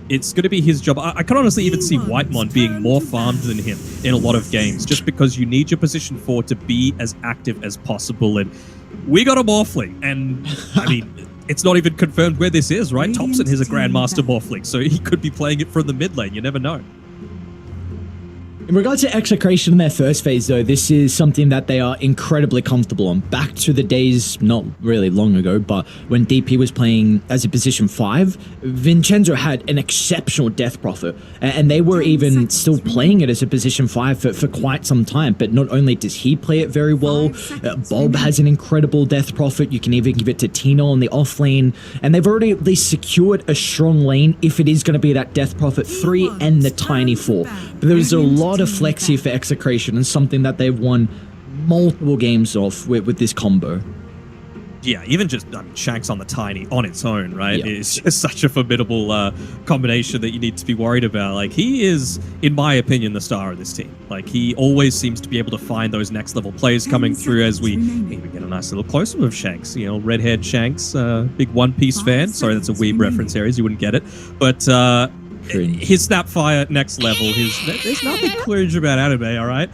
it's going to be his job. I can honestly even see Whitemon being more farmed than him in a lot of games, just because you need your position 4 to be as active as possible. And we got a Morphling, and I mean, it's not even confirmed where this is, right? TOPSON is a Grandmaster Morphling, so he could be playing it from the mid lane. You never know. In regards to EXECRATION in their first phase, though, this is something that they are incredibly comfortable on. Back to the days, not really long ago, but when DP was playing as a position 5, Vincenzo had an exceptional death profit, and they were even still playing it as a position 5 for quite some time. But not only does he play it very well, Bob has an incredible death profit. You can even give it to Tino on the off lane, and they've already at least secured a strong lane if it is going to be that death profit 3 and the tiny 4. But there's a lot of flex here for EXECRATION, and something that they've won multiple games off with this combo. Yeah, even just Shanks on the tiny on its own, right? Yeah. It's just such a formidable combination that you need to be worried about. Like, he is, in my opinion, the star of this team. Like, he always seems to be able to find those next level plays coming through, as we even get a nice little close-up of Shanks. You know, red-haired Shanks, big One Piece fan. Sorry, that's a weeb reference, Aries. You wouldn't get it. But his Snapfire next level, there's nothing cringe about anime, all right?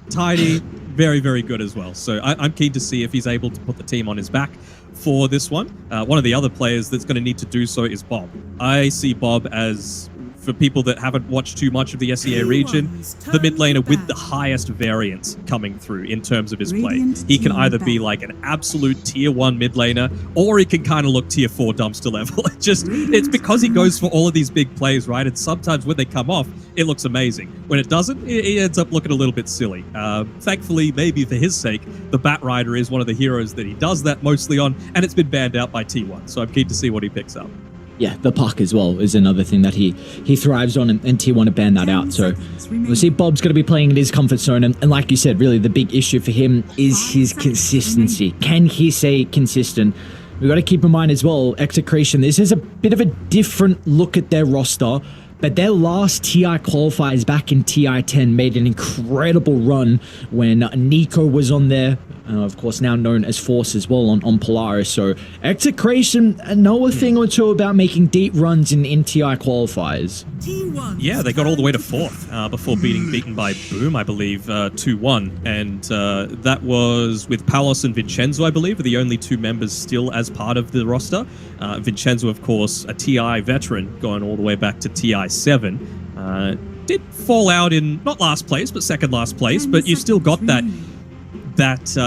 Tiny, very, very good as well. So I'm keen to see if he's able to put the team on his back for this one. One of the other players that's going to need to do so is Bob. I see Bob as, for people that haven't watched too much of the SEA region, the mid laner with the highest variance coming through in terms of his play. He can either be like an absolute tier 1 mid laner, or he can kind of look tier 4 dumpster level. It's because he goes for all of these big plays, right? And sometimes when they come off, it looks amazing. When it doesn't, it ends up looking a little bit silly. Thankfully, maybe for his sake, the Bat Rider is one of the heroes that he does that mostly on, and it's been banned out by T1. So I'm keen to see what he picks up. Yeah, the puck as well is another thing that he thrives on, and T1 to ban that out. So we'll see Bob's going to be playing in his comfort zone. And like you said, really the big issue for him is his consistency. Can he stay consistent? We've got to keep in mind as well, EXECRATION, this is a bit of a different look at their roster. But their last TI qualifiers back in TI10 made an incredible run when Nico was on there, of course now known as Force as well on Polaris. So EXECRATION know a thing or two about making deep runs in TI qualifiers. Yeah, they got all the way to 4th before being beaten by Boom, I believe, 2-1. And that was with Palos and Vincenzo, I believe, are the only 2 members still as part of the roster. Vincenzo, of course, a TI veteran, going all the way back to TI7. Did fall out in, not last place, but second last place, but you still got that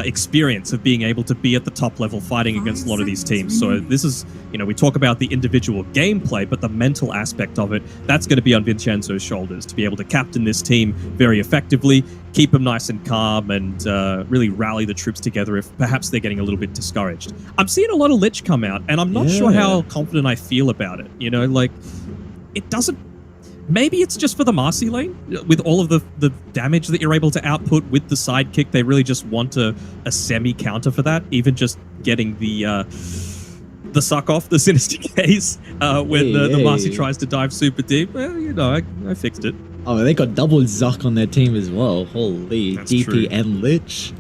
experience of being able to be at the top level fighting against a lot of these teams. So this is, you know, we talk about the individual gameplay, but the mental aspect of it, that's going to be on Vincenzo's shoulders, to be able to captain this team very effectively, keep them nice and calm, and really rally the troops together if perhaps they're getting a little bit discouraged. I'm seeing a lot of Lich come out, and I'm not sure how confident I feel about it. You know, like, it doesn't... Maybe it's just for the Marcy lane, with all of the damage that you're able to output with the sidekick. They really just want a semi-counter for that, even just getting the suck off, the Sinister Gaze, when the Marcy tries to dive super deep. Well, you know, I fixed it. Oh, they got double Zuck on their team as well. Holy, that's DP true. and Lich.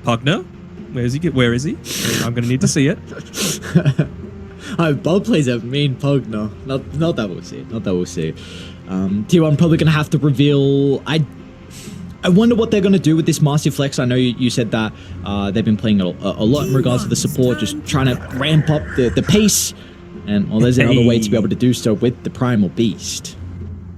Pugner? Where is he? Where is he? I'm going to need to see it. Bob plays a mean Pugner. Not that we'll see. Not that we'll see. T1 probably going to have to reveal... I wonder what they're going to do with this Marcy Flex. I know you said that they've been playing a lot in regards to the support, just trying to ramp up the pace. And well, there's another way to be able to do so with the Primal Beast.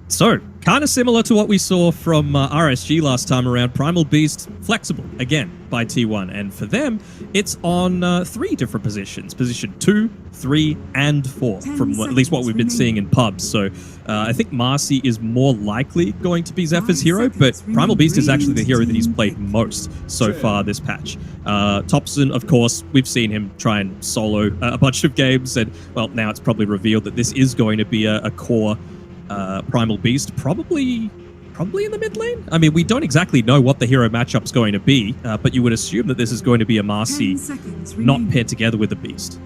So, kind of similar to what we saw from RSG last time around. Primal Beast, flexible, again, by T1. And for them, it's on 3 different positions. Position 2, 3, and 4, from at least what we've been seeing in pubs. So, I think Marcy is more likely going to be Zephyr's hero, but Primal Beast is actually the hero that he's played most so far this patch. TOPSON, of course, we've seen him try and solo a bunch of games, and, well, now it's probably revealed that this is going to be a core Primal Beast, probably in the mid lane. I mean, we don't exactly know what the hero matchup's going to be, but you would assume that this is going to be a Marcy not paired together with a Beast.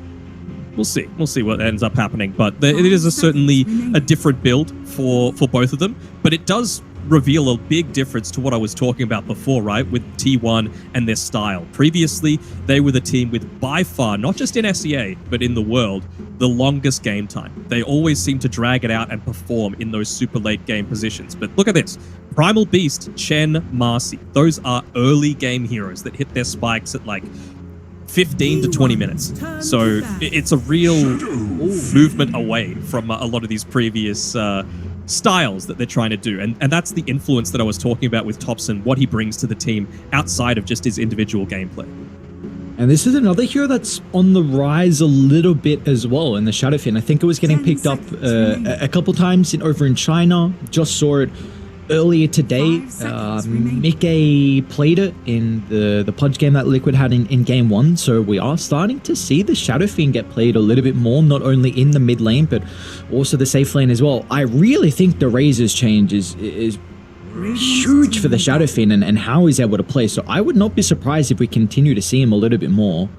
We'll see. We'll see what ends up happening, but it is certainly a different build for both of them, but it does reveal a big difference to what I was talking about before, right? With T1 and their style. Previously, they were the team with by far, not just in SEA, but in the world, the longest game time. They always seem to drag it out and perform in those super late game positions. But look at this. Primal Beast, Chen, Marcy. Those are early game heroes that hit their spikes at like 15 to 20 minutes. So it's a real movement away from a lot of these previous styles that they're trying to do. And that's the influence that I was talking about with TOPSON, what he brings to the team outside of just his individual gameplay. And this is another hero that's on the rise a little bit as well in the Shadowfin. I think it was getting picked up a couple times over in China. Just saw it earlier today. Mickey played it in the Pudge game that Liquid had in game 1. So we are starting to see the Shadowfin get played a little bit more, not only in the mid lane, but also the safe lane as well. I really think the Razor's change is huge for the Shadowfin and how he's able to play. So I would not be surprised if we continue to see him a little bit more.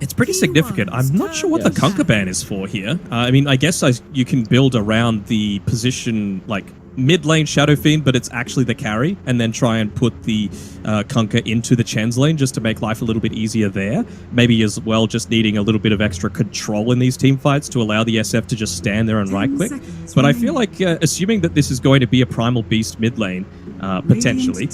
It's pretty significant. I'm not sure what the Conquer ban is for here. I mean, I guess you can build around the position like mid lane Shadow Fiend, but it's actually the carry, and then try and put the Conquer into the Chen's lane just to make life a little bit easier there. Maybe as well just needing a little bit of extra control in these team fights to allow the SF to just stand there and right click. But I feel like assuming that this is going to be a Primal Beast mid lane, potentially,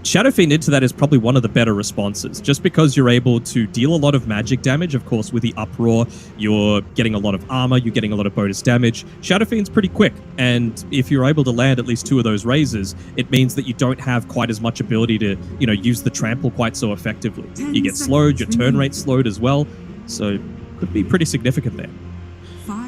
Shadow Fiend into that is probably one of the better responses, just because you're able to deal a lot of magic damage. Of course, with the Uproar, you're getting a lot of armor, you're getting a lot of bonus damage. Shadow Fiend's pretty quick, and if you're able to land at least 2 of those razors, it means that you don't have quite as much ability to, you know, use the trample quite so effectively. You get slowed, your turn rate slowed as well, so could be pretty significant there.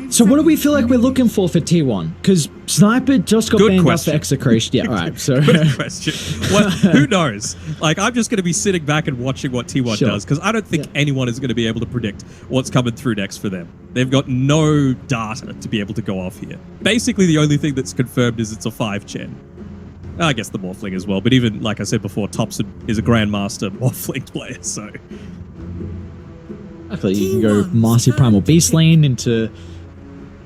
So what do we feel like we're looking for T1? Because Sniper just got banned off for Execration. Yeah, all right. So good question. Well, who knows? Like, I'm just going to be sitting back and watching what T1 does, because I don't think anyone is going to be able to predict what's coming through next for them. They've got no data to be able to go off here. Basically, the only thing that's confirmed is it's a 5-Chen. I guess the Morphling as well, but even, like I said before, TOPSON is a Grandmaster Morphling player, so... Actually, you can go Marcy Primal Beast lane into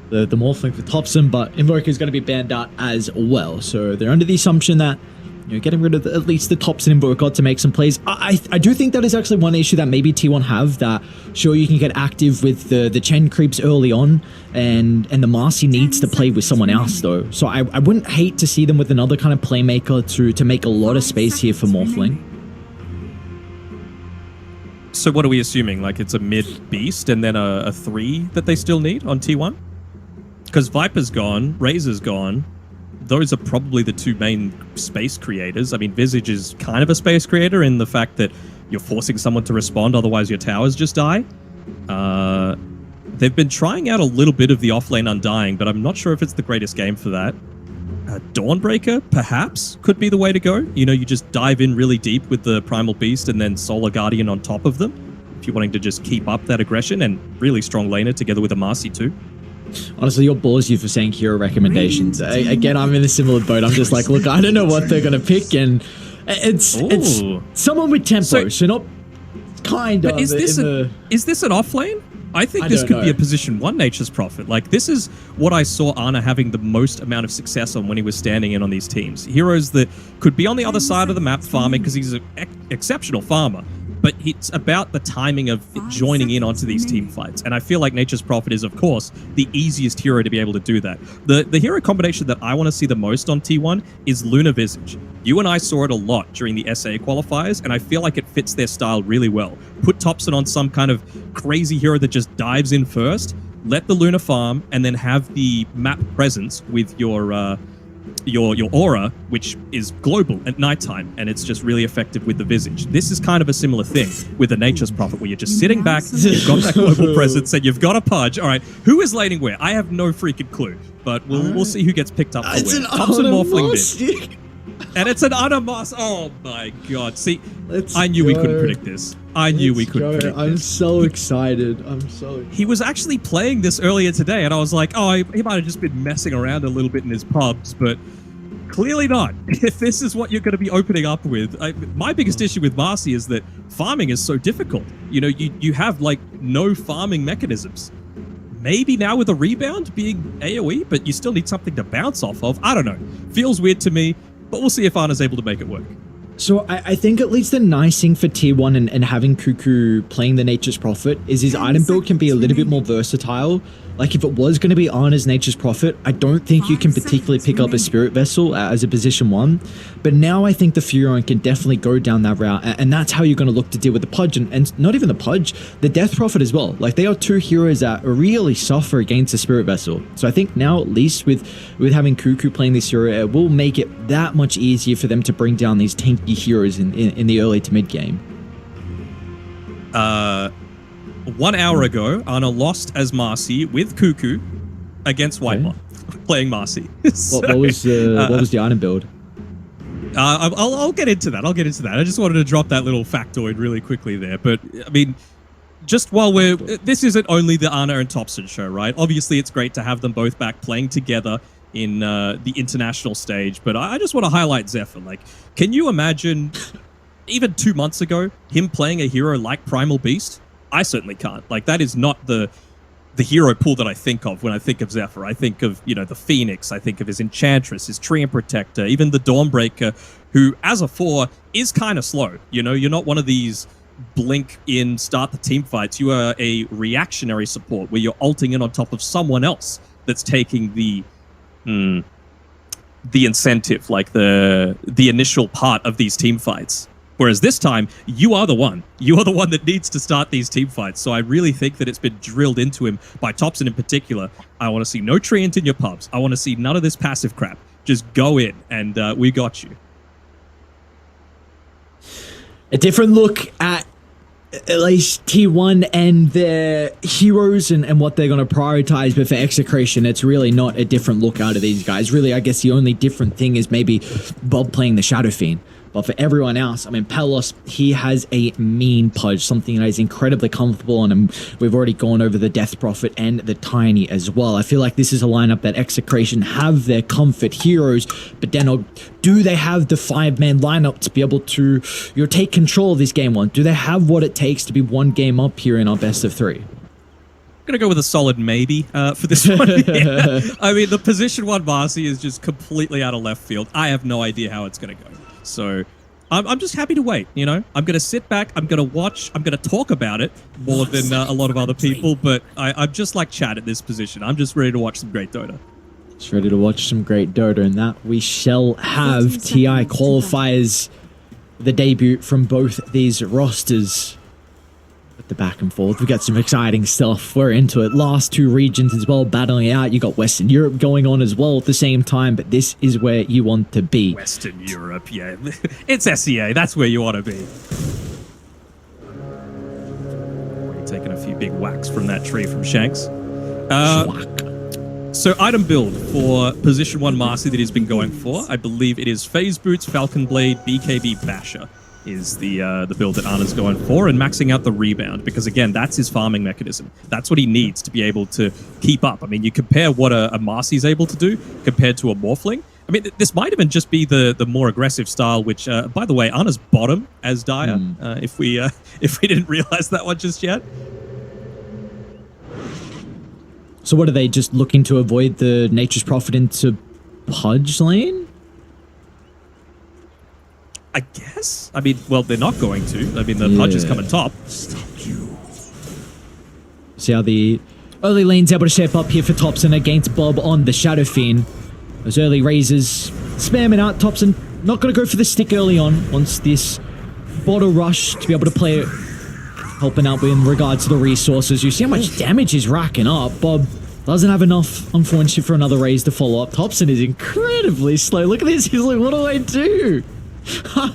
the Morphling for TOPSON, but Invoker is going to be banned out as well. So they're under the assumption that, you know, getting rid of at least the TOPSON Invoker to make some plays. I do think that is actually one issue that maybe T1 have, that sure, you can get active with the Chen creeps early on, and the Marcy needs to play with someone else though. So I wouldn't hate to see them with another kind of playmaker to make a lot of space here for Morphling. So what are we assuming? Like it's a mid beast and then a 3 that they still need on T1? Because Viper's gone, Razor's gone. Those are probably the 2 main space creators. I mean, Visage is kind of a space creator in the fact that you're forcing someone to respond, otherwise your towers just die. They've been trying out a little bit of the offlane Undying, but I'm not sure if it's the greatest game for that. Dawnbreaker, perhaps, could be the way to go. You know, you just dive in really deep with the Primal Beast and then Solar Guardian on top of them, if you're wanting to just keep up that aggression, and really strong laner together with a Marcy too. Honestly, you're ballsy for saying hero recommendations. Again, I'm in a similar boat. I'm just like, look, I don't know what they're going to pick, and it's someone with tempo, so not kind of. Is this an offlane? I think this could be a position 1 Nature's Prophet. Like, this is what I saw Ana having the most amount of success on when he was standing in on these teams. Heroes that could be on the other side of the map farming, because he's an exceptional farmer, but it's about the timing of joining in onto these team fights. And I feel like Nature's Prophet is, of course, the easiest hero to be able to do that. The hero combination that I want to see the most on T1 is Luna Visage. You and I saw it a lot during the SA qualifiers, and I feel like it fits their style really well. Put TOPSON on some kind of crazy hero that just dives in first, let the Luna farm, and then have the map presence with your aura, which is global at nighttime, and it's just really effective with the Visage. This is kind of a similar thing with the Nature's Prophet, where you're just sitting back, you've got that global presence, and you've got a Pudge. All right, who is laning where? I have no freaking clue, but we'll see who gets picked up for where. TOPSON Morphling did. And it's an Unamos. Oh my god. See, I knew we couldn't predict this. I knew we couldn't predict this. I'm so excited. He was actually playing this earlier today, and I was like, oh, he might have just been messing around a little bit in his pubs, but clearly not. If this is what you're going to be opening up with. My biggest issue with Marcy is that farming is so difficult. You know, you have like no farming mechanisms. maybe now with a rebound being AoE, but you still need something to bounce off of. I don't know. Feels weird to me, but we'll see if Ana's able to make it work. So I think at least the nice thing for tier 1 and having Cuckoo playing the Nature's Prophet is his item build can be a little bit more versatile. Like if it was going to be Ana's Nature's Prophet, I don't think you can particularly pick up a Spirit Vessel as a position 1. But now I think the Furion can definitely go down that route. And that's how you're going to look to deal with the Pudge. And not even the Pudge, the Death Prophet as well. Like they are 2 heroes that really suffer against the Spirit Vessel. So I think now at least with having Cuckoo playing this hero, it will make it that much easier for them to bring down these tanky heroes in the early to mid game. 1 hour ago, Ana lost as Marcy with Cuckoo against Whitebot, playing Marcy. So, what was the item build? I'll get into that. I just wanted to drop that little factoid really quickly there. But, I mean, just while this isn't only the Ana and TOPSON show, right? Obviously, it's great to have them both back playing together in the international stage. But I just want to highlight Zephyr. Like, can you imagine, even 2 months ago, him playing a hero like Primal Beast? I certainly can't. Like, that is not the hero pool that I think of when I think of Zephyr. I think of, you know, the Phoenix. I think of his Enchantress, his Treant Protector, even the Dawnbreaker, who, as a 4, is kind of slow. You know, you're not one of these blink in, start the team fights. You are a reactionary support where you're ulting in on top of someone else that's taking the incentive, like the initial part of these team fights. Whereas this time, you are the one. You are the one that needs to start these team fights. So I really think that it's been drilled into him by TOPSON in particular. I want to see no Treant in your pubs. I want to see none of this passive crap. Just go in, and we got you. A different look at least tier 1 and their heroes and what they're going to prioritize. But for Execration, it's really not a different look out of these guys. Really, I guess the only different thing is maybe Bob playing the Shadow Fiend. But for everyone else, I mean, Pelos, he has a mean Pudge, something that is incredibly comfortable on him. We've already gone over the Death Prophet and the Tiny as well. I feel like this is a lineup that Execration have their comfort heroes, but then do they have the 5-man lineup to be able to take control of this game 1? Do they have what it takes to be 1 game up here in our best of 3? I'm going to go with a solid maybe for this one. Yeah. I mean, the position 1 Marcy is just completely out of left field. I have no idea how it's going to go. So I'm just happy to wait, you know? I'm going to sit back, I'm going to watch, I'm going to talk about it more than a lot of other people, but I'm just like Chad at this position. I'm just ready to watch some great Dota. Just ready to watch some great Dota, and that we shall have. TI qualifiers the debut from both these rosters. The back and forth, we've got some exciting stuff. We're into it. Last 2 regions as well battling out. You got Western Europe going on as well at the same time, but this is where you want to be. Western Europe, yeah. It's SEA. That's where you want to be. You're taking a few big whacks from that tree from Shanks. So item build for position 1 Marcy that he's been going for. I believe it is Phase Boots, Falcon Blade, BKB Basher is the build that Ana's going for, and maxing out the rebound, because again, that's his farming mechanism. That's what he needs to be able to keep up. I mean, you compare what a Marcy's able to do compared to a Morphling. I mean, this might even just be the more aggressive style, which, by the way, Ana's bottom as Dire, if we didn't realize that one just yet. So what are they, just looking to avoid the Nature's Prophet into Pudge lane? I guess. I mean, well, they're not going to. I mean, the Pudge is coming top. See how the early lane's able to shape up here for TOPSON against Bob on the Shadow Fiend. Those early raises spamming out. TOPSON not going to go for the stick early on. Wants this bottle rush to be able to play it, helping out in regards to the resources. You see how much damage he's racking up. Bob doesn't have enough, unfortunately, for another raise to follow up. TOPSON is incredibly slow. Look at this. He's like, what do I do? Well,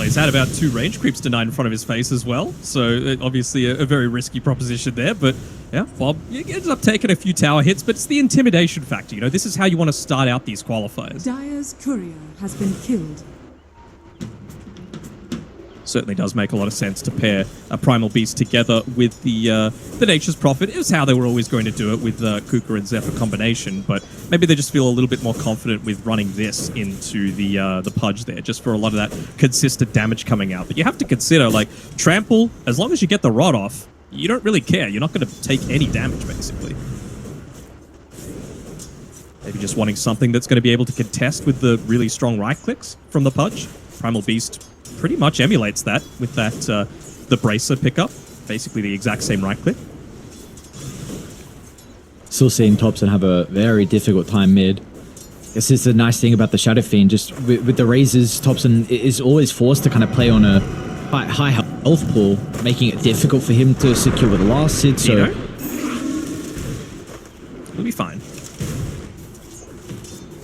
he's had about 2 range creeps denied in front of his face as well, so obviously a very risky proposition there, but yeah, Bob ends up taking a few tower hits, but it's the intimidation factor, you know, this is how you want to start out these qualifiers. Dire's courier has been killed. Certainly does make a lot of sense to pair a Primal Beast together with the Nature's Prophet. It was how they were always going to do it with Kuka and Zephyr combination, but maybe they just feel a little bit more confident with running this into the Pudge there, just for a lot of that consistent damage coming out. But you have to consider, like, Trample, as long as you get the rod off, you don't really care. You're not going to take any damage, basically. Maybe just wanting something that's going to be able to contest with the really strong right clicks from the Pudge. Primal Beast pretty much emulates that with that the Bracer pickup. Basically the exact same right click. Still seeing TOPSON have a very difficult time mid. I guess it's the nice thing about the Shadow Fiend, just with the Razors, TOPSON is always forced to kind of play on a high health pool, making it difficult for him to secure the last hit, so... He'll be fine.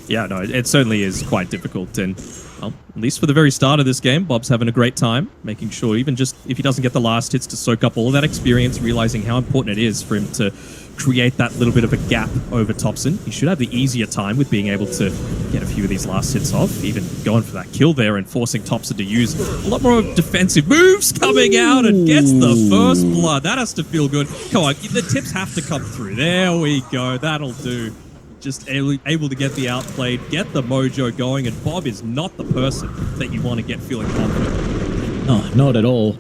Yeah, no, it certainly is quite difficult, and well, at least for the very start of this game, Bob's having a great time, making sure even just if he doesn't get the last hits to soak up all of that experience, realizing how important it is for him to create that little bit of a gap over TOPSON. He should have the easier time with being able to get a few of these last hits off, even going for that kill there and forcing TOPSON to use a lot more defensive moves coming out and gets the first blood. That has to feel good. Come on, the tips have to come through. There we go. That'll do. Just able to get the outplayed, get the mojo going, and Bob is not the person that you want to get feeling confident. No, not at all.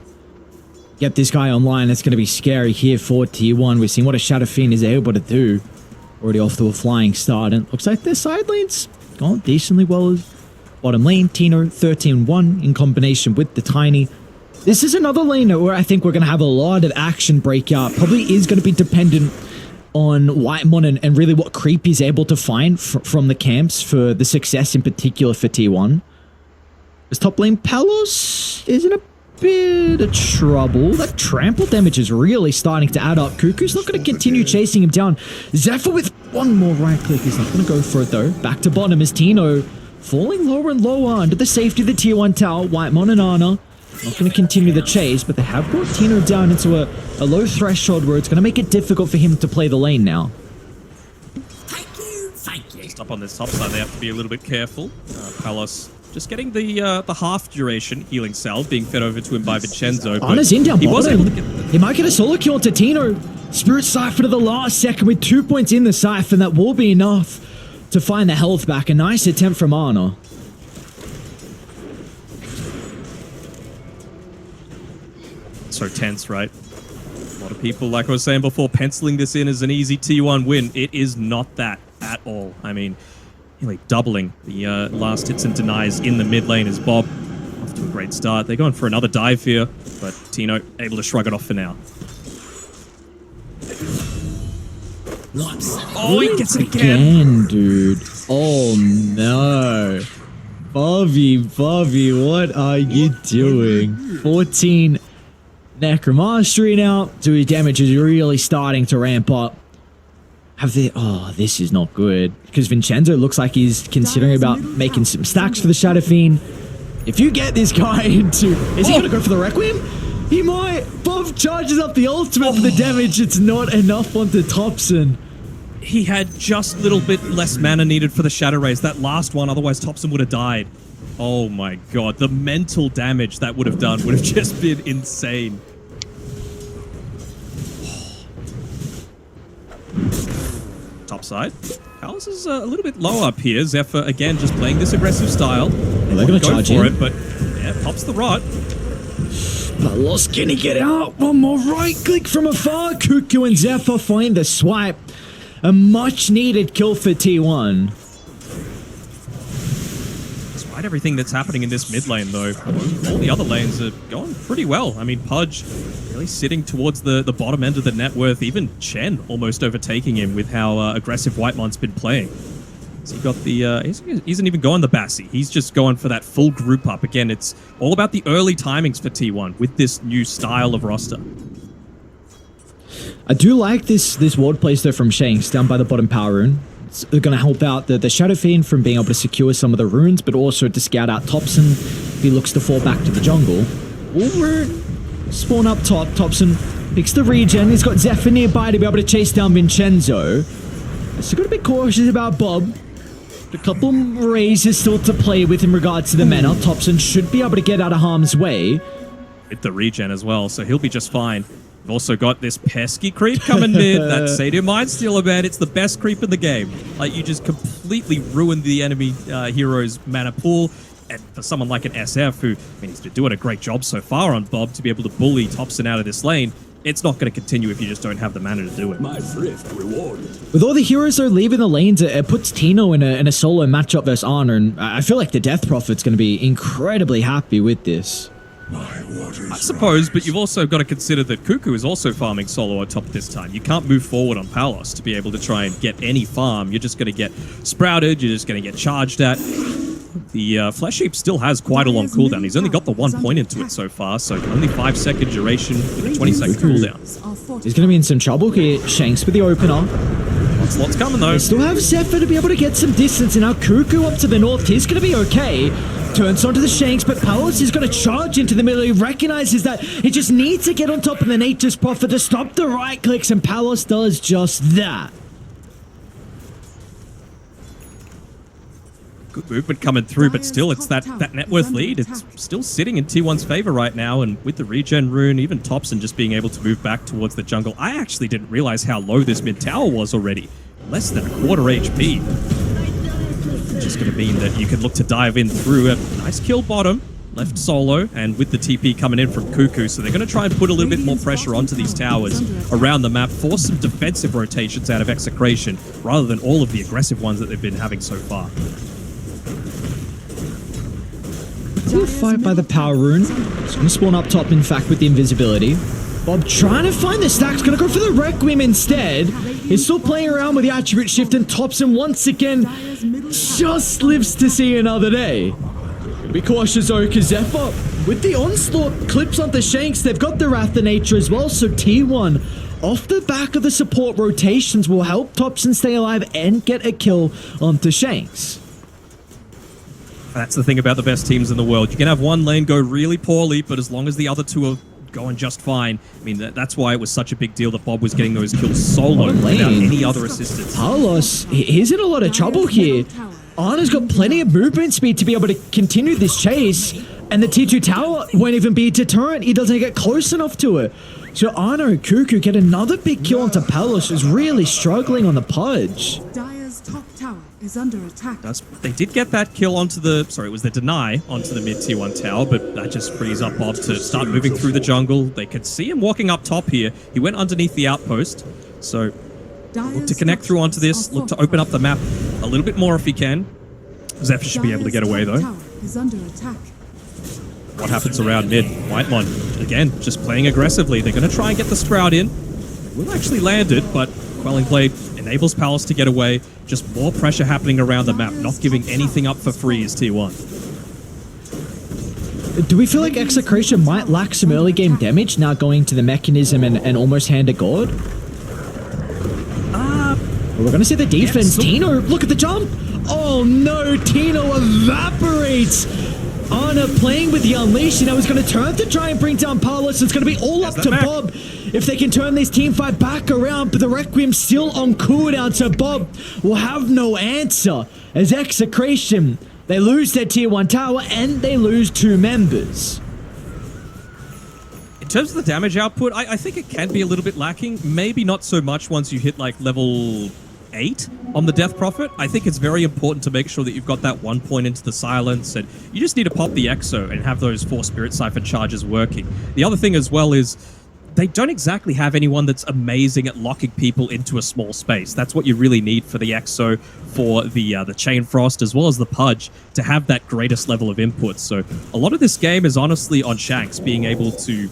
Get this guy online, it's going to be scary here for T1. We've seen what a Shadow Fiend is able to do. Already off to a flying start, and looks like their side lane's gone decently well. Bottom lane, Tino 13-1 in combination with the Tiny. This is another lane where I think we're going to have a lot of action breakout. Probably is going to be dependent on Whitemon and really what creep he's able to find from the camps for the success in particular for T1. This top lane Palos is in a bit of trouble. That trample damage is really starting to add up. Cuckoo's not going to continue chasing him down. Zephyr with one more right click. He's not going to go for it though. Back to bottom is Tino falling lower and lower under the safety of the tier 1 tower. Whitemon and Ana not going to continue the chase, but they have brought Tino down into a low threshold where it's going to make it difficult for him to play the lane now. Thank you. Just up on this top side, they have to be a little bit careful. Palos just getting the half duration healing salve being fed over to him by Vincenzo. Ana's in down bottom. Get... He might get a solo kill onto Tino. Spirit Siphon to the last second with 2 points in the Siphon. That will be enough to find the health back. A nice attempt from Ana. So tense, right? A lot of people, like I was saying before, penciling this in as an easy T1 win. It is not that at all. I mean, nearly doubling the last hits and denies in the mid lane as Bob off to a great start. They're going for another dive here, but Tino able to shrug it off for now. Oh, he gets it again, dude. Oh no. Bobby, what are you doing? 14 Necromastery now. So his damage is really starting to ramp up. Oh, this is not good. Because Vincenzo looks like he's considering about making some stacks for the Shadow Fiend. If you get this guy into... Is he going to go for the Requiem? He might. Bob charges up the ultimate for the damage. It's not enough onto TOPSON. He had just a little bit less mana needed for the Shadow Rays. That last one, otherwise TOPSON would have died. Oh my god. The mental damage that would have done would have just been insane. Top side. Palos is a little bit low up here. Zephyr, again, just playing this aggressive style. Well, they're going to charge for in. it, but yeah, pops the rot. Palos, can he get out? One more right click from afar. Cuckoo and Zephyr find the swipe. A much needed kill for T1. Despite everything that's happening in this mid lane, though, all the other lanes are going pretty well. I mean, Pudge really sitting towards the bottom end of the net worth. Even Chen almost overtaking him with how aggressive Whitemon's been playing. So he got the... he isn't even going the Bassi. He's just going for that full group up. Again, it's all about the early timings for T1 with this new style of roster. I do like this ward place though from Shanks down by the bottom power rune. It's going to help out the Shadow Fiend from being able to secure some of the runes, but also to scout out TOPSON if he looks to fall back to the jungle. Rune spawn up top. TOPSON picks the regen. He's got Zephyr nearby to be able to chase down Vincenzo. So got to be cautious about Bob. A couple raises still to play with in regards to the mana. TOPSON should be able to get out of harm's way. Hit the regen as well, so he'll be just fine. We've also got this pesky creep coming mid. That Satyr Mindstealer, man, it's the best creep in the game. Like, you just completely ruined the enemy hero's mana pool. And for someone like an SF, who, I mean, he's been doing a great job so far on Bob to be able to bully TOPSON out of this lane, it's not going to continue if you just don't have the mana to do it. My thrift rewarded. With all the heroes though leaving the lanes, it puts Tino in a solo matchup versus Honor, and I feel like the Death Prophet's going to be incredibly happy with this. I suppose, but you've also got to consider that Cuckoo is also farming solo on top this time. You can't move forward on Palos to be able to try and get any farm. You're just going to get sprouted, you're just going to get charged at. The Flesh Heap still has quite a long cooldown. He's only got the 1 point into it so far, so only 5-second duration with a 20-second cooldown. He's going to be in some trouble here. Shanks with the opener. Lots coming though. They still have Zephyr to be able to get some distance, and now Cuckoo up to the north. He's going to be okay. Turns onto the Shanks, but Palos is going to charge into the middle. He recognizes that he just needs to get on top of the Nature's Prophet to stop the right clicks, and Palos does just that. Good movement coming through, but still, it's that net worth lead. It's still sitting in T1's favor right now, and with the regen rune, even TOPSON just being able to move back towards the jungle. I actually didn't realize how low this mid tower was already. Less than a quarter HP. Which is going to mean that you can look to dive in through a nice kill bottom. Left solo, and with the TP coming in from Cuckoo, so they're going to try and put a little bit more pressure onto these towers around the map, force some defensive rotations out of Execration, rather than all of the aggressive ones that they've been having so far. Good fight by the Power Rune. It's going to spawn up top, in fact, with the invisibility. Bob trying to find the stacks, going to go for the Requiem instead. He's still playing around with the attribute shift, and TOPSON once again just lives to see another day. Be cautious though, because Zephyr, with the onslaught, clips onto Shanks. They've got the Wrath of Nature as well, so T1, off the back of the support rotations, will help TOPSON stay alive and get a kill onto Shanks. That's the thing about the best teams in the world. You can have one lane go really poorly, but as long as the other two are going just fine, I mean, that's why it was such a big deal that Bob was getting those kills solo without any other assistance. Palos, he's in a lot of trouble here. Ana's got plenty of movement speed to be able to continue this chase, and the T2 tower won't even be a deterrent. He doesn't get close enough to it. So Ana and Cuckoo get another big kill onto Palos, who's really struggling on the Pudge. Dire's top tower is under attack. They did get that kill onto the, sorry, it was the deny onto the mid tier 1 tower, but that just frees up Bob to start moving through the jungle. They could see him walking up top here. He went underneath the outpost, so look to connect through onto this, look to open up the map a little bit more if he can. Zephyr should be able to get away though. What happens around mid? Whitemon, again, just playing aggressively. They're going to try and get the Sprout in. They will actually land it, but Quelling Blade enables Palos to get away. Just more pressure happening around the map, not giving anything up for free is Tier 1. Do we feel like Execration might lack some early game damage now going to the mechanism and almost hand to God? We're going to see the defense. Yeah, Tino, look at the jump. Oh no, Tino evaporates. Ana playing with the Unleash. Now he's going to turn to try and bring down Palos. It's going to be all up to Bob if they can turn this team fight back around, but the Requiem's still on cooldown, so Bob will have no answer as Execration, they lose their tier 1 tower and they lose 2 members. In terms of the damage output, I think it can be a little bit lacking. Maybe not so much once you hit like level 8 on the Death Prophet. I think it's very important to make sure that you've got that 1 point into the silence, and you just need to pop the Exo and have those 4 Spirit Siphon charges working. The other thing as well is they don't exactly have anyone that's amazing at locking people into a small space. That's what you really need for the Exo, for the Chain Frost, as well as the Pudge, to have that greatest level of input. So a lot of this game is honestly on Shanks being able to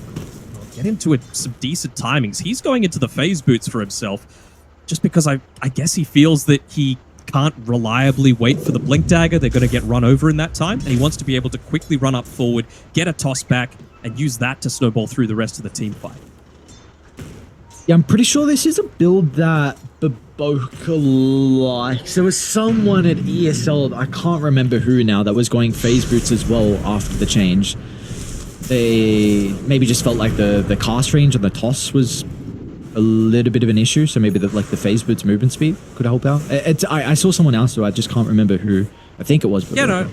get into some decent timings. He's going into the phase boots for himself, just because I guess he feels that he can't reliably wait for the Blink Dagger. They're going to get run over in that time, and he wants to be able to quickly run up forward, get a toss back, and use that to snowball through the rest of the team fight. Yeah, I'm pretty sure this is a build that Baboka likes. There was someone at ESL, I can't remember who now, that was going phase boots as well after the change. They maybe just felt like the cast range on the toss was a little bit of an issue, so maybe the phase boots movement speed could help out. I saw someone else, though, I just can't remember who. I think it was Baboka. Yeah, no.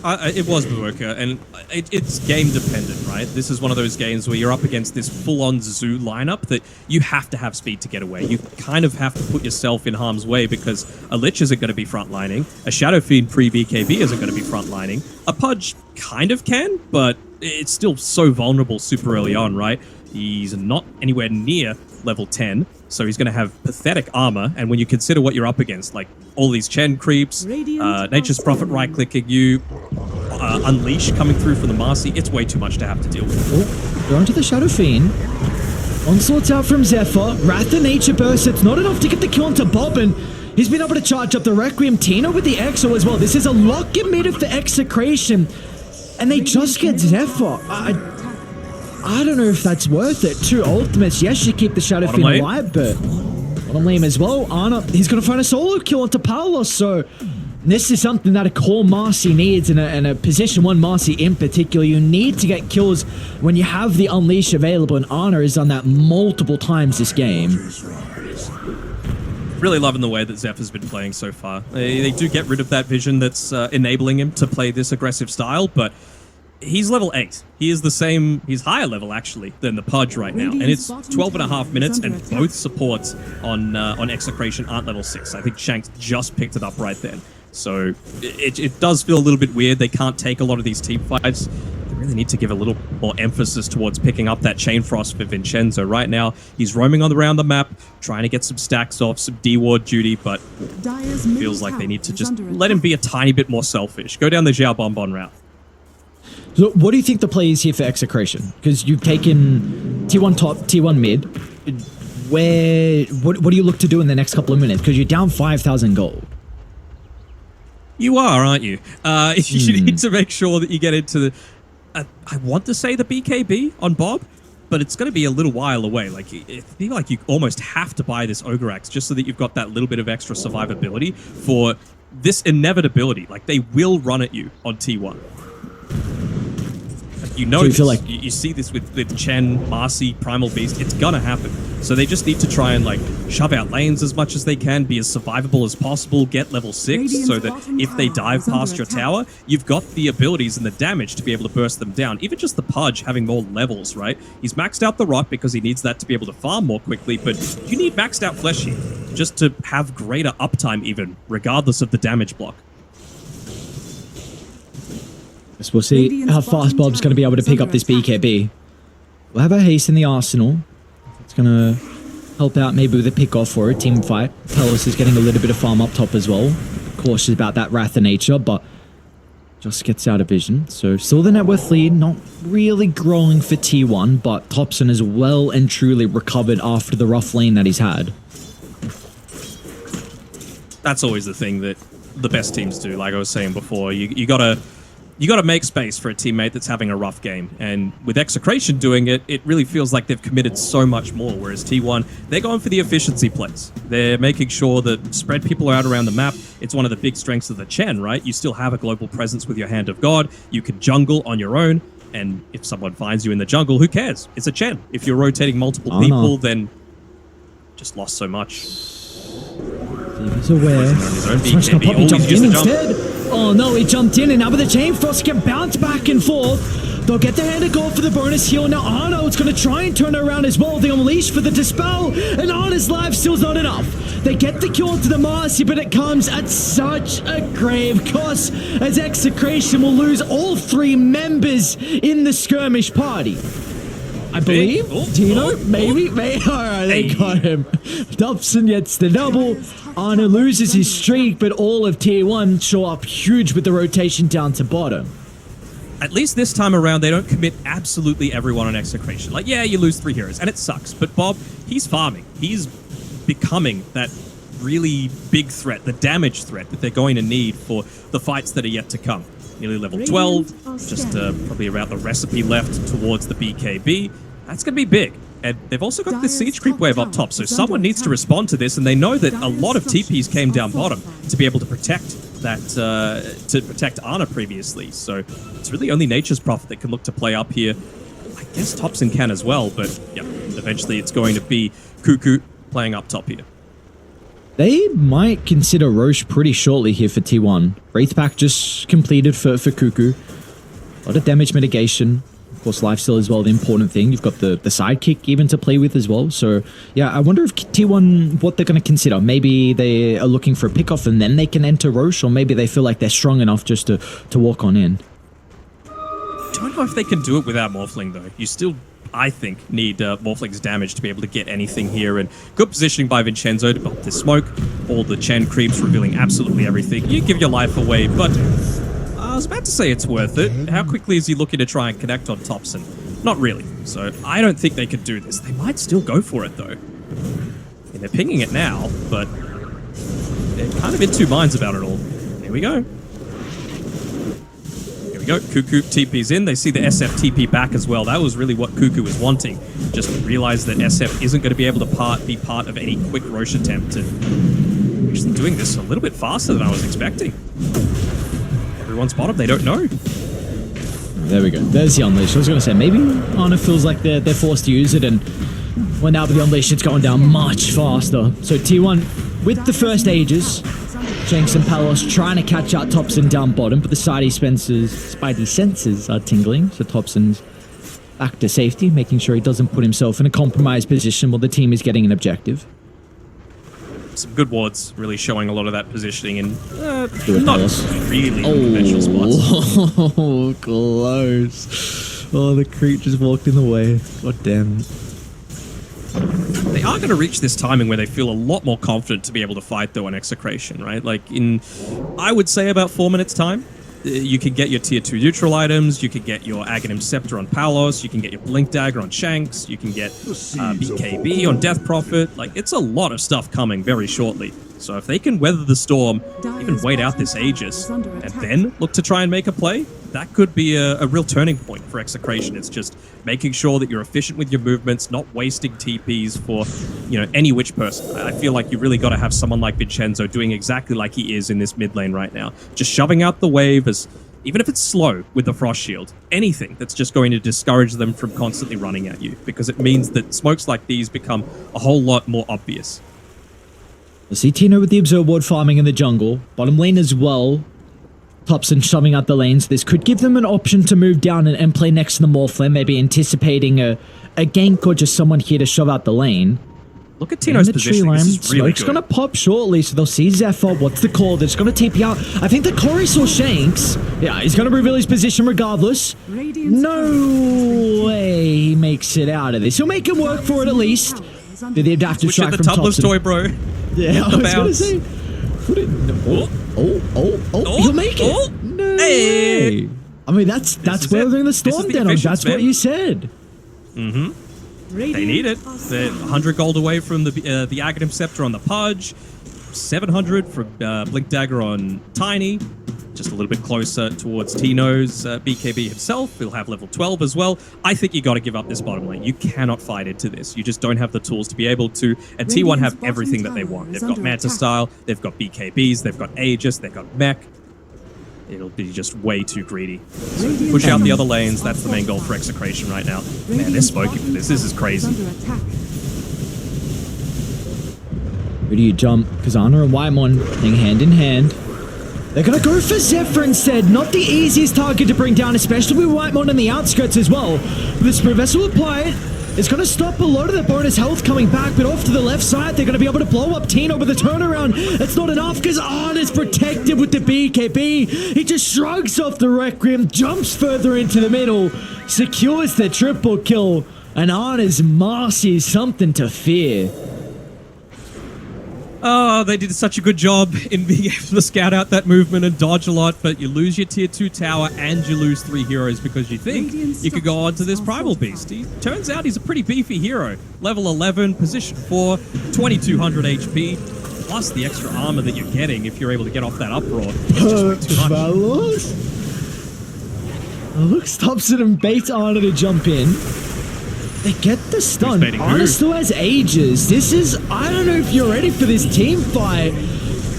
It was Baboka, and it's game dependent, right? This is one of those games where you're up against this full-on zoo lineup that you have to have speed to get away. You kind of have to put yourself in harm's way because a Lich isn't going to be frontlining, a Shadow Fiend pre-BKB isn't going to be frontlining, a Pudge kind of can, but it's still so vulnerable super early on, right? He's not anywhere near level 10, so he's going to have pathetic armor. And when you consider what you're up against, like all these Chen creeps, Nature's Prophet right-clicking you, Unleash coming through from the Marcy, it's way too much to have to deal with. Oh, going to the Shadow Fiend. Onslaught's out from Zephyr. Wrath of Nature Burst. It's not enough to get the kill onto Bob, and he's been able to charge up the Requiem. Tino with the Exo as well. This is a lock emitter for Execration, and they just get Zephyr. I don't know if that's worth it. 2 ultimates. Yes, you keep the Shadow Fiend alive, but bottom lane as well. Ana, he's going to find a solo kill onto Paolo, so this is something that a core Marcy needs, and a position 1 Marcy in particular. You need to get kills when you have the Unleash available, and Ana has done that multiple times this game. Really loving the way that Zephyr's been playing so far. They do get rid of that vision that's enabling him to play this aggressive style, but he's level 8. He is the same, he's higher level actually than the Pudge right now, and it's 12.5 minutes, and both supports on Execration aren't level 6. I think Shanks just picked it up right then. So it does feel a little bit weird. They can't take a lot of these team fights. They really need to give a little more emphasis towards picking up that Chain Frost for Vincenzo. Right now, he's roaming around the map, trying to get some stacks off, some D-Ward duty, but it feels like they need to just let him be a tiny bit more selfish. Go down the Xiao Bonbon route. So what do you think the play is here for Execration? Because you've taken T1 top, T1 mid. What do you look to do in the next couple of minutes? Because you're down 5,000 gold. You are, aren't you? You need to make sure that you get into the... I want to say the BKB on Bob, but it's going to be a little while away. Like, I feel like you almost have to buy this Ogre Axe just so that you've got that little bit of extra survivability for this inevitability. Like, they will run at you on T1. You know, so you see this with Chen, Marcy, Primal Beast. It's gonna happen. So they just need to try and like shove out lanes as much as they can, be as survivable as possible, get level 6, so that if they dive past your tower, you've got the abilities and the damage to be able to burst them down. Even just the Pudge having more levels, right? He's maxed out the Rot because he needs that to be able to farm more quickly, but you need maxed out Fleshy just to have greater uptime even, regardless of the damage block. So we'll see how fast Bob's going to be able to pick up this BKB. We'll have a haste in the arsenal. It's going to help out maybe with a pick-off or a team fight. Pelos is getting a little bit of farm up top as well. Cautious about that Wrath of Nature, but just gets out of vision. So still the net worth lead, not really growing for T1, but TOPSON is well and truly recovered after the rough lane that he's had. That's always the thing that the best teams do. Like I was saying before, you gotta make space for a teammate that's having a rough game. And with Execration doing it, it really feels like they've committed so much more. Whereas T1, they're going for the efficiency plays. They're making sure that spread people out around the map. It's one of the big strengths of the Chen, right? You still have a global presence with your Hand of God. You can jungle on your own. And if someone finds you in the jungle, who cares? It's a Chen. If you're rotating multiple people, then just lost so much. He's aware. He's gonna pop, he jumped in instead. Oh no, he jumped in, and now with the Chain Frost can bounce back and forth. They'll get the Hand of God for the bonus heal. Now Arno's going to try and turn it around as well. The Unleash for the Dispel, and Arno's life still's not enough. They get the kill to the Marcy, but it comes at such a grave cost, as Execration will lose all 3 members in the skirmish party. I believe. Tino, maybe. Alright, they got him. TOPSON gets the double. Arno loses his streak, but all of Tier 1 show up huge with the rotation down to bottom. At least this time around, they don't commit absolutely everyone on Execration. Like, yeah, you lose 3 heroes, and it sucks. But Bob, he's farming. He's becoming that really big threat, the damage threat that they're going to need for the fights that are yet to come. Nearly level 12, just probably around the recipe left towards the BKB. That's going to be big. And they've also got this siege creep wave up top, so someone needs to respond to this, and they know that a lot of TPs came down bottom to be able to protect that, to protect Ana previously. So it's really only Nature's Prophet that can look to play up here. I guess TOPSON can as well, but yeah, eventually it's going to be Cuckoo playing up top here. They might consider Roche pretty shortly here for T1. Wraith Pack just completed for Cuckoo. A lot of damage mitigation. Of course, lifesteal as well, the important thing. You've got the sidekick even to play with as well. So, yeah, I wonder if T1, what they're going to consider. Maybe they are looking for a pick-off and then they can enter Roche, or maybe they feel like they're strong enough just to walk on in. I don't know if they can do it without Morphling, though. You still I think, need Morphling's damage to be able to get anything here. And good positioning by Vincenzo to bump this smoke. All the Chen creeps revealing absolutely everything. You give your life away, but I was about to say it's worth it. How quickly is he looking to try and connect on TOPSON? Not really. So I don't think they could do this. They might still go for it, though. And they're pinging it now, but they're kind of in two minds about it all. Here we go. Here we go. Cuckoo TP's in. They see the SF TP back as well. That was really what Cuckoo was wanting. Just realized that SF isn't going to be able to be part of any quick Roche attempt. And actually doing this a little bit faster than I was expecting. Everyone's bottom. They don't know. There we go. There's the Unleash. I was going to say, maybe Ana feels like they're forced to use it, and when now with the Unleash, it's going down much faster. So T1 with the first Aegis, Shanks and Palos trying to catch out TOPSON down bottom, but the Spidey senses are tingling, so TOPSON's back to safety, making sure he doesn't put himself in a compromised position while the team is getting an objective. Some good wards, really showing a lot of that positioning in not really conventional spots. Oh, close. Oh, the creep just walked in the way. God damn. They are going to reach this timing where they feel a lot more confident to be able to fight, though, on Execration, right? Like, in, I would say, about 4 minutes' time, you can get your tier 2 neutral items, you can get your Aghanim Scepter on Palos, you can get your Blink Dagger on Shanks, you can get BKB on Death Prophet. Like, it's a lot of stuff coming very shortly. So if they can weather the storm, even wait out this Aegis, and then look to try and make a play, that could be a real turning point for Execration. It's just making sure that you're efficient with your movements, not wasting TPs for, you know, any which person. I feel like you really got to have someone like Vincenzo doing exactly like he is in this mid lane right now. Just shoving out the wave as, even if it's slow with the Frost Shield, anything that's just going to discourage them from constantly running at you, because it means that smokes like these become a whole lot more obvious. I see Tino with the Observe Ward farming in the jungle. Bottom lane as well. TOPSON shoving out the lanes. This could give them an option to move down and play next to the Morphlin, maybe anticipating a gank or just someone here to shove out the lane. Look at Tino's position. This is really Smoke's going to pop shortly, so they'll see Zephyr. What's the call? They're just going to TP out. I think the Corey saw Shanks. Yeah, he's going to reveal his position regardless. No way he makes it out of this. He'll make him work for it at least. The adaptive strike from TOPSON. Tubbler's toy, bro. Yeah, I was going to say. He'll make it. No way. I mean, that's weathering the storm, Denim. That's what you said. Mm-hmm. They need it. They're 100 gold away from the Aghanim Scepter on the Pudge, 700 from Blink Dagger on Tiny, just a little bit closer towards Tino's BKB himself. He'll have level 12 as well. I think you got to give up this bottom lane. You cannot fight into this. You just don't have the tools to be able to. And T1 have everything that they want. They've got Manta Style, they've got BKBs, they've got Aegis, they've got Mech. It'll be just way too greedy. So push out the other lanes. That's the main goal for Execration right now. Man, they're smoking for this. This is crazy. Who do you jump? Kazana and Whitemon playing hand in hand. They're going to go for Zephyr instead. Not the easiest target to bring down, especially with Whitemon on the outskirts as well. But the Spirit Vessel will apply it. It's going to stop a lot of the bonus health coming back, but off to the left side, they're going to be able to blow up Tino with the turnaround. It's not enough because Arn is protected with the BKB. He just shrugs off the Requiem, jumps further into the middle, secures the triple kill, and Arn's Marcy is something to fear. Oh, they did such a good job in being able to scout out that movement and dodge a lot, but you lose your tier 2 tower and you lose 3 heroes because you think you could go on to this Primal Beast. Turns out he's a pretty beefy hero. Level 11, position 4, 2200 HP, plus the extra armor that you're getting if you're able to get off that uproar. Looks TOPSON and bait Arna to jump in. They get the stun. Arna still has Aegis. This is, I don't know if you're ready for this team fight.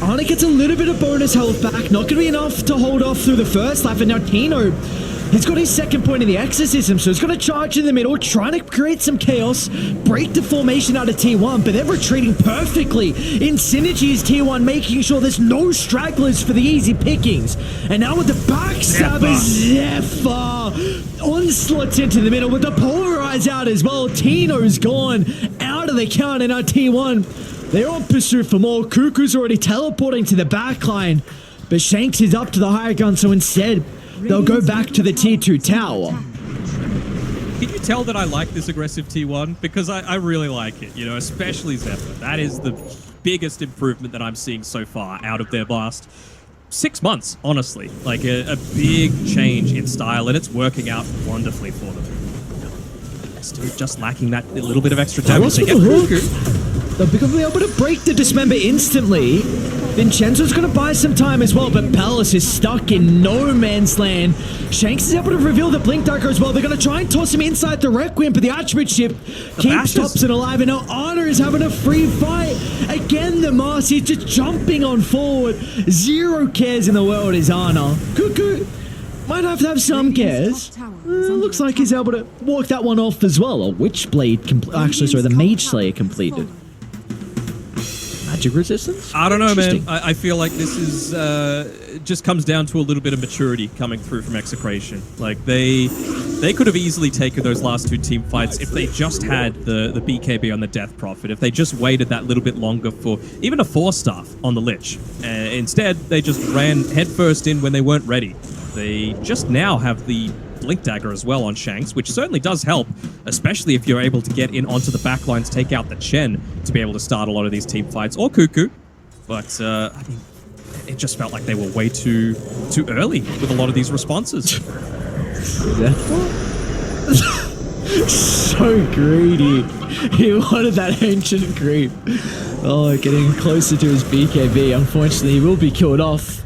Arna gets a little bit of bonus health back. Not going to be enough to hold off through the first life. And now Tino, he's got his second point in the exorcism. So he's going to charge in the middle, trying to create some chaos, break the formation out of T1. But they're retreating perfectly. In synergy is T1, making sure there's no stragglers for the easy pickings. And now with the backstabber, Zephyr onslaughts into the middle with the pulverize out as well. Tino's gone out of the count, and now T1, they're on pursuit for more. Cuckoo's already teleporting to the backline, but Shanks is up to the higher gun, so instead they'll go back to the tier 2 tower. Can you tell that I like this aggressive T1? Because I really like it, you know, especially Zephyr. That is the biggest improvement that I'm seeing so far out of their last 6 months, honestly. Like a big change in style, and it's working out wonderfully for them. Still just lacking that little bit of extra damage. They get They'll be able to break the dismember instantly. Vincenzo's going to buy some time as well, but Palace is stuck in no man's land. Shanks is able to reveal the Blink Dagger as well. They're going to try and toss him inside the Requiem, but the Attribute Ship keeps TOPSON alive, and now Ana is having a free fight. Again, the Marcy is just jumping on forward. Zero cares in the world is Ana. Cuckoo might have to have some cares. Looks like he's able to walk that one off as well. A Witchblade, actually, sorry, the Mage Slayer completed. Magic resistance? I don't know, man. I feel like this is just comes down to a little bit of maturity coming through from Execration. Like they could have easily taken those last 2 team fights if they just had the BKB on the Death Prophet. If they just waited that little bit longer for even a 4-staff on the Lich. Instead, they just ran headfirst in when they weren't ready. They just now have the Blink Dagger as well on Shanks, which certainly does help, especially if you're able to get in onto the backlines, take out the Chen to be able to start a lot of these team fights, or Cuckoo. But, I mean, it just felt like they were way too early with a lot of these responses. So greedy. He wanted that ancient creep. Oh, getting closer to his BKB. Unfortunately, he will be killed off.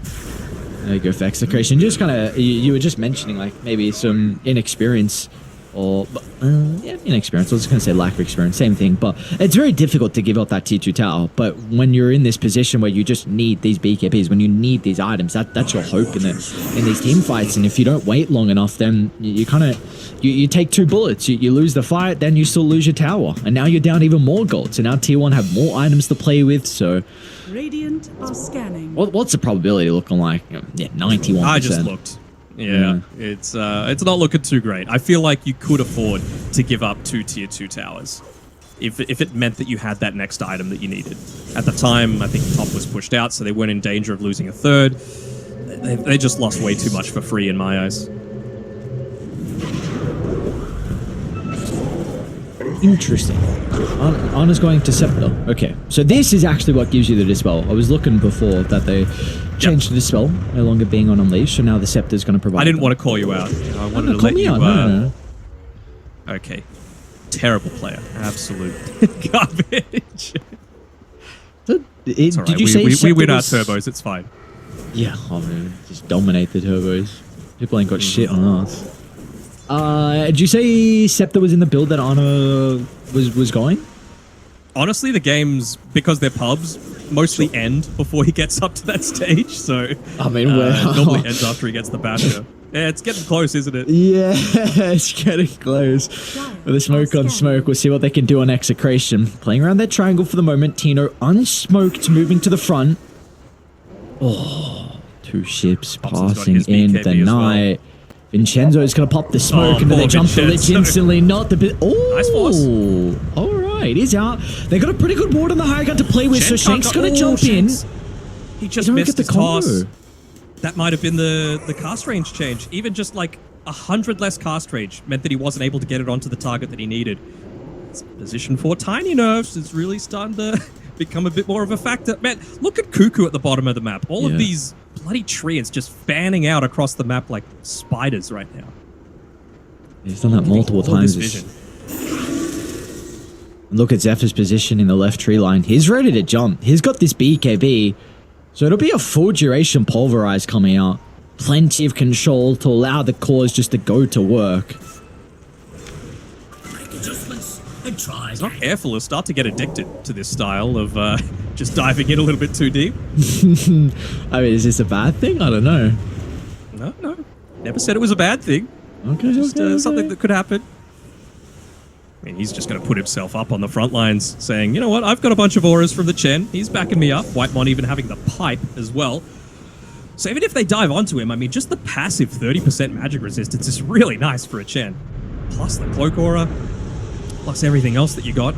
There you go for Execration. Just kind of, you were just mentioning like maybe some inexperience or, yeah, inexperience. I was going to say lack of experience, same thing. But it's very difficult to give up that T2 tower. But when you're in this position where you just need these BKBs, when you need these items, that's your hope in these team fights. And if you don't wait long enough, then you kind of, you take 2 bullets. You lose the fight, then you still lose your tower. And now you're down even more gold. So now T1 have more items to play with. So Radiant are scanning. what's the probability looking like? Yeah, 91%. I just looked. Yeah, it's not looking too great. I feel like you could afford to give up 2 tier 2 towers if it meant that you had that next item that you needed. At the time, I think top was pushed out, so they weren't in danger of losing a 3rd. They just lost way too much for free in my eyes. Interesting. Ana's going to Scepter. Okay, so this is actually what gives you the Dispel. I was looking before that they changed the Dispel, no longer being on Unleash, so now the Scepter is going to provide. I didn't want to call you out. I wanted to let you. No. Okay. Terrible player. Absolute garbage. Did you say we win our turbos? It's fine. Yeah, oh man, just dominate the turbos. People ain't got shit on us. Did you say Scepter was in the build that Ana was going? Honestly, the games, because they're pubs, mostly end before he gets up to that stage. So I mean, normally ends after he gets the basher. Yeah, it's getting close, isn't it? Yeah, it's getting close. With a smoke on smoke, we'll see what they can do on Execration. Playing around that triangle for the moment. Tino unsmoked, moving to the front. Oh, 2 ships passing in the night. Well. Vincenzo is going to pop the smoke into the jump the Lich instantly. Not the bit. Oh, nice force. All right, he's out. They got a pretty good ward on the high gun to play with, so Shank's going to jump in. He just missed the toss. That might have been the cast range change. Even just like 100 less cast range meant that he wasn't able to get it onto the target that he needed. It's position 4 tiny nerfs is really starting to become a bit more of a factor. Man, look at Cuckoo at the bottom of the map. All of these bloody treants just fanning out across the map like spiders right now. He's done that multiple times. Look at Zephyr's position in the left tree line. He's ready to jump. He's got this BKB. So it'll be a full duration pulverize coming out. Plenty of control to allow the cores just to go to work. He's not careful, he'll start to get addicted to this style of just diving in a little bit too deep. I mean, is this a bad thing? I don't know. No. Never said it was a bad thing. Okay, just something that could happen. I mean, he's just going to put himself up on the front lines, saying, you know what, I've got a bunch of auras from the Chen. He's backing me up. Whitemon even having the pipe as well. So even if they dive onto him, I mean, just the passive 30% magic resistance is really nice for a Chen. Plus the cloak aura. Plus everything else that you got.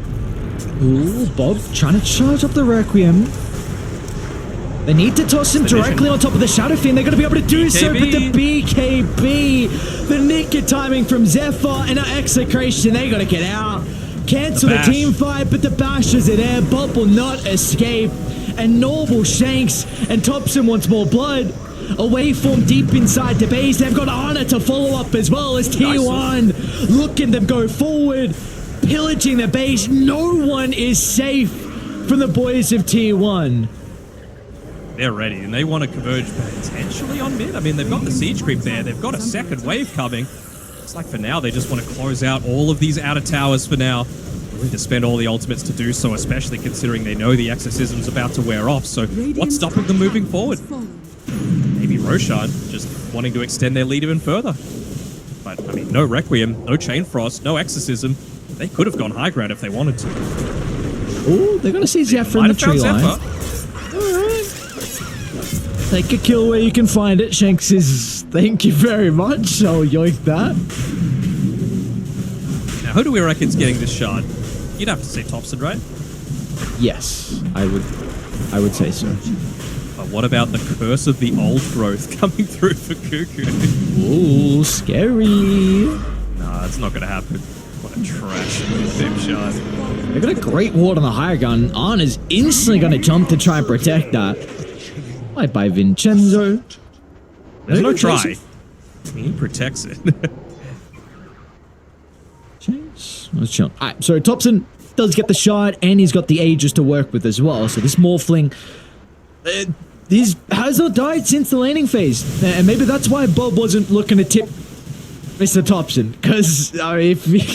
Ooh, Bob trying to charge up the Requiem. They need to toss him directly on top of the Shadow Fiend. They're going to be able to do so, but the BKB, the nick of timing from Zephyr and our Execration, they got to get out. Cancel the team fight, but the Bashers are there. Bob will not escape. And Normal Shanks and TOPSON wants more blood. A waveform deep inside the base. They've got Ana to follow up as well as T1 looking them go forward, pillaging the base. No one is safe from the boys of T1. They're ready, and they want to converge potentially on mid. I mean, they've got the siege creep there. They've got a second wave coming. It's like for now, they just want to close out all of these outer towers for now. Willing to spend all the ultimates to do so, especially considering they know the exorcism's about to wear off. So what's stopping them moving forward? Maybe Roshan just wanting to extend their lead even further. But, I mean, no Requiem, no Chain Frost, no Exorcism. They could have gone high ground if they wanted to. Oh, they're going to see Zephyr in the tree line. All right. Take a kill where you can find it. Shanks is, thank you very much. I'll yoink that. Now, who do we reckon's getting this shard? You'd have to say TOPSON, right? Yes, I would say so. But what about the curse of the old growth coming through for Cuckoo? Ooh, scary. Nah, it's not going to happen. What a trash Fib shard. They got a great ward on the higher gun. Ana's instantly going to jump to try and protect that. Right by Vincenzo. There's no try. He protects it. Let's chill. Alright, so TOPSON does get the shard, and he's got the Aegis to work with as well. So this Morphling this has not died since the laning phase. And maybe that's why Bob wasn't looking to tip Mr. TOPSON. Because, I mean,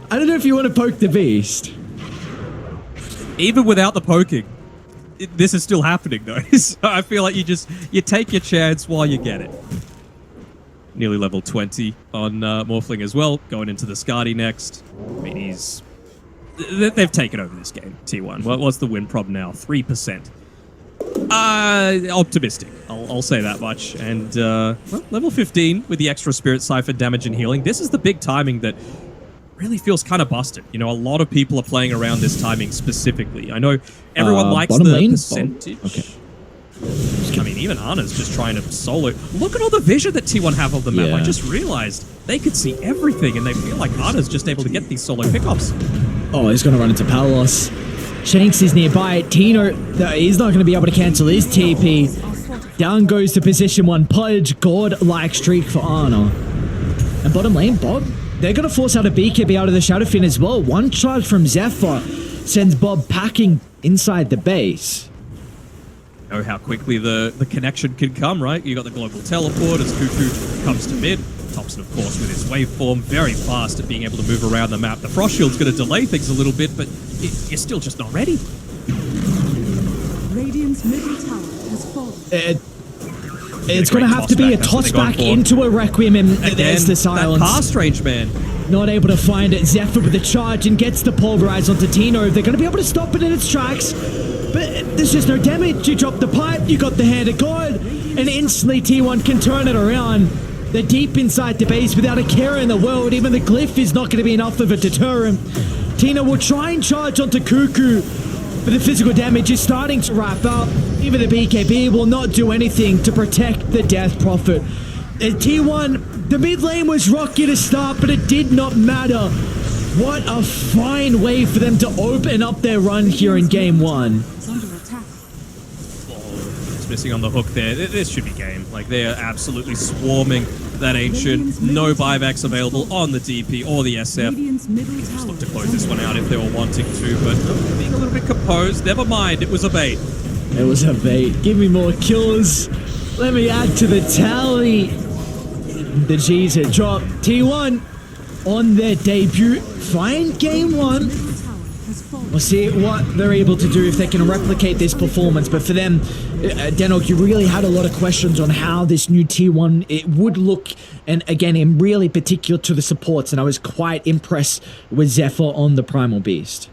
I don't know if you want to poke the beast. Even without the poking, this is still happening, though. So I feel like you take your chance while you get it. Nearly level 20 on Morphling as well, going into the Skadi next. I mean, they've taken over this game, T1. What's the win prob now? 3%. Optimistic, I'll say that much. And, well, level 15 with the extra Spirit Siphon damage and healing. This is the big timing that really feels kind of busted. You know, a lot of people are playing around this timing specifically. I know everyone likes the lane? Percentage. Okay. I mean, even Ana's just trying to solo. Look at all the vision that T1 have of the map. Yeah. I just realized they could see everything, and they feel like Ana's just able to get these solo pickups. Oh, he's going to run into power loss. Shanks is nearby. Tino, he's not going to be able to cancel his TP. Down goes to position 1. Pudge, god-like streak for Ana. And bottom lane, Bob, they're going to force out a BKB out of the Shadow Fin as well. One charge from Zephyr sends Bob packing inside the base. Know how quickly the connection can come, right? You got the global teleport as Cuckoo comes to mid. TOPSON, of course, with his waveform, very fast at being able to move around the map. The Frost Shield's going to delay things a little bit, but you're still just not ready. Radiant's middle tower has fallen. It's going to have to be a toss back into a Requiem, and there's the silence. That cast range, man. Not able to find it. Zephyr with the charge and gets the pulverize onto Tino. They're going to be able to stop it in its tracks. But there's just no damage. You drop the pipe, you got the hand of God, and instantly T1 can turn it around. They're deep inside the base without a care in the world. Even the glyph is not going to be enough of a deter him. Tina will try and charge onto Cuckoo, but the physical damage is starting to wrap up. Even the BKB will not do anything to protect the Death Prophet. And T1, the mid lane was rocky to start, but it did not matter. What a fine way for them to open up their run here in game 1. Missing on the hook there. This should be game. Like, they are absolutely swarming that Ancient. No buybacks available on the DP or the SF. Just look to close this one out if they were wanting to, but being a little bit composed. Never mind, it was a bait. It was a bait. Give me more kills. Let me add to the tally. The G's had dropped. T1 on their debut. Fine game 1. We'll see what they're able to do if they can replicate this performance. But for them, Denok, you really had a lot of questions on how this new T1 it would look. And again, in really particular to the supports. And I was quite impressed with Zephyr on the Primal Beast.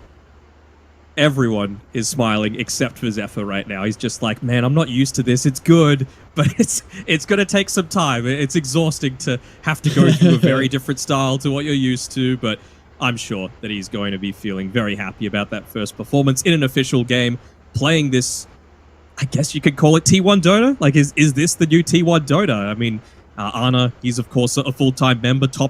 Everyone is smiling except for Zephyr right now. He's just like, man, I'm not used to this. It's good, but it's going to take some time. It's exhausting to have to go through a very different style to what you're used to, but I'm sure that he's going to be feeling very happy about that first performance in an official game, playing this I guess you could call it T1 Dota. Like, is this the new T1 Dota? I mean, Ana, he's of course a full-time member. TOPSON